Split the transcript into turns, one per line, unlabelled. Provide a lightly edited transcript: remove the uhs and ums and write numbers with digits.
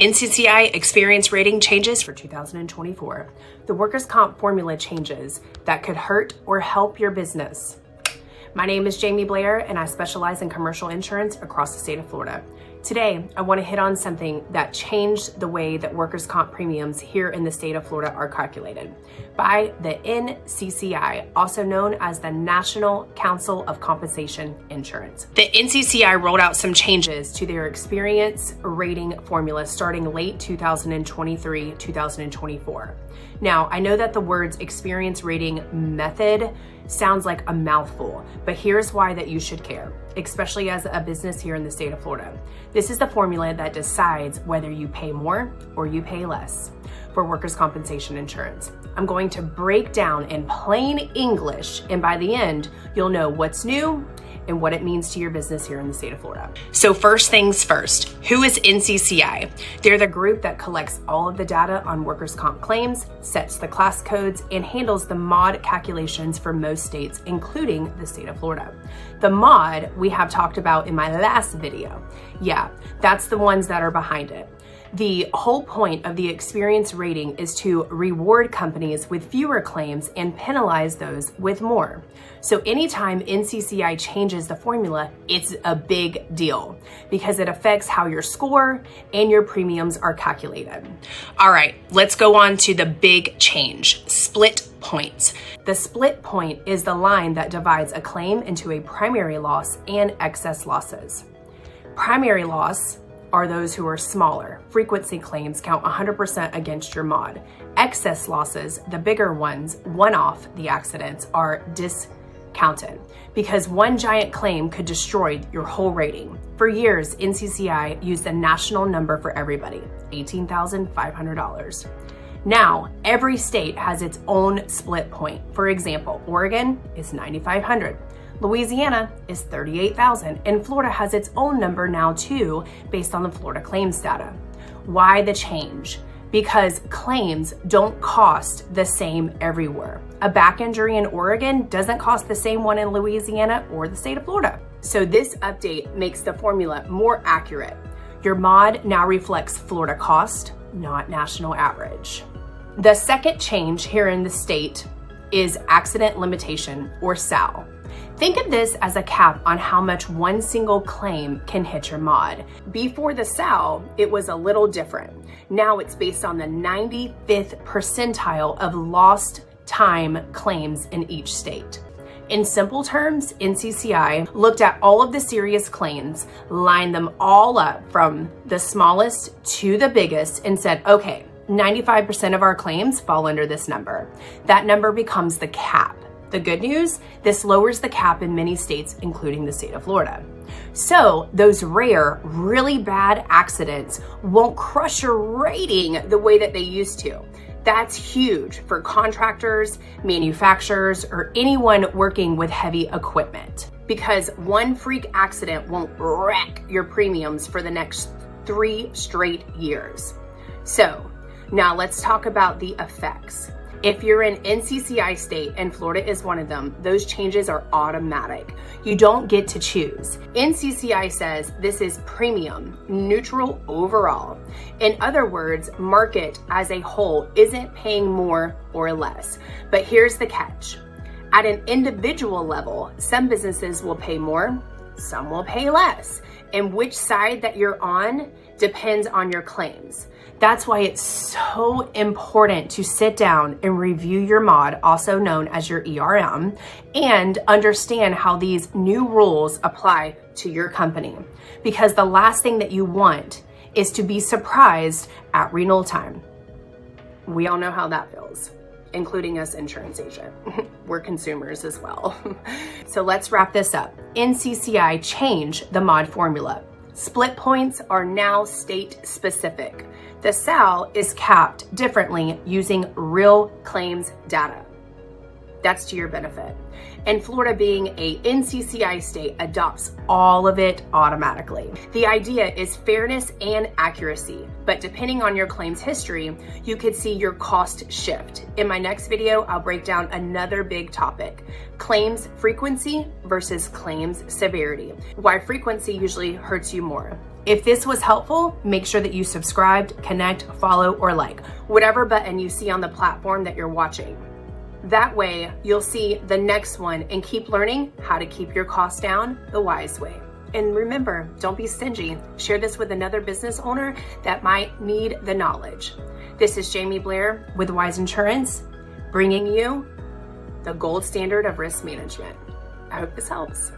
NCCI experience rating changes for 2024. The workers' comp formula changes that could hurt or help your business. My name is Jamie Blair, and I specialize in commercial insurance across the state of Florida. Today, I want to hit on something that changed the way that workers' comp premiums here in the state of Florida are calculated by the NCCI, also known as the National Council of Compensation Insurance. The NCCI rolled out some changes to their experience rating formula starting late 2023-2024. Now, I know that the words experience rating method sounds like a mouthful, but here's why that you should care, especially as a business here in the state of Florida. This is the formula that decides whether you pay more or you pay less for workers' compensation insurance. I'm going to break down in plain English, and by the end, you'll know what's new and what it means to your business here in the state of Florida. So first things first, who is NCCI? They're the group that collects all of the data on workers' comp claims, sets the class codes, and handles the mod calculations for most states, including the state of Florida. The mod we have talked about in my last video. Yeah, that's the ones that are behind it. The whole point of the experience rating is to reward companies with fewer claims and penalize those with more. So anytime NCCI changes the formula, it's a big deal because it affects how your score and your premiums are calculated. All right, let's go on to the big change, split points. The split point is the line that divides a claim into a primary loss and excess losses. Primary loss are those who are smaller. Frequency claims count 100% against your mod. Excess losses, the bigger ones, one-off the accidents, are discounted because one giant claim could destroy your whole rating. For years, NCCI used the national number for everybody, $18,500. Now, every state has its own split point. For example, Oregon is $9,500. Louisiana is $38,000, and Florida has its own number now too, based on the Florida claims data. Why the change? Because claims don't cost the same everywhere. A back injury in Oregon doesn't cost the same one in Louisiana or the state of Florida. So this update makes the formula more accurate. Your mod now reflects Florida cost, not national average. The second change here in the state is accident limitation, or SAL. Think of this as a cap on how much one single claim can hit your mod. Before the SAL, it was a little different. Now it's based on the 95th percentile of lost time claims in each state. In simple terms, NCCI looked at all of the serious claims, lined them all up from the smallest to the biggest, and said, okay, 95% of our claims fall under this number. That number becomes the cap. The good news, this lowers the cap in many states, including the state of Florida. So those rare, really bad accidents won't crush your rating the way that they used to. That's huge for contractors, manufacturers, or anyone working with heavy equipment, because one freak accident won't wreck your premiums for the next 3 straight years. So now let's talk about the effects. If you're an NCCI state, and Florida is one of them, those changes are automatic. You don't get to choose. NCCI says this is premium, neutral overall. In other words, market as a whole isn't paying more or less. But here's the catch. At an individual level, some businesses will pay more, some will pay less. And which side that you're on depends on your claims. That's why it's so important to sit down and review your mod, also known as your ERM, and understand how these new rules apply to your company. Because the last thing that you want is to be surprised at renewal time. We all know how that feels, including us insurance agent. We're consumers as well. So let's wrap this up. NCCI changed the mod formula. Split points are now state specific. The SAL is capped differently using real claims data. That's to your benefit. And Florida, being a NCCI state, adopts all of it automatically. The idea is fairness and accuracy, but depending on your claims history, you could see your cost shift. In my next video, I'll break down another big topic, claims frequency versus claims severity, why frequency usually hurts you more. If this was helpful, make sure that you subscribed, connect, follow, or like, whatever button you see on the platform that you're watching. That way, you'll see the next one and keep learning how to keep your costs down the wise way. And remember, don't be stingy. Share this with another business owner that might need the knowledge. This is Jamie Blair with Wise Insurance, bringing you the gold standard of risk management. I hope this helps.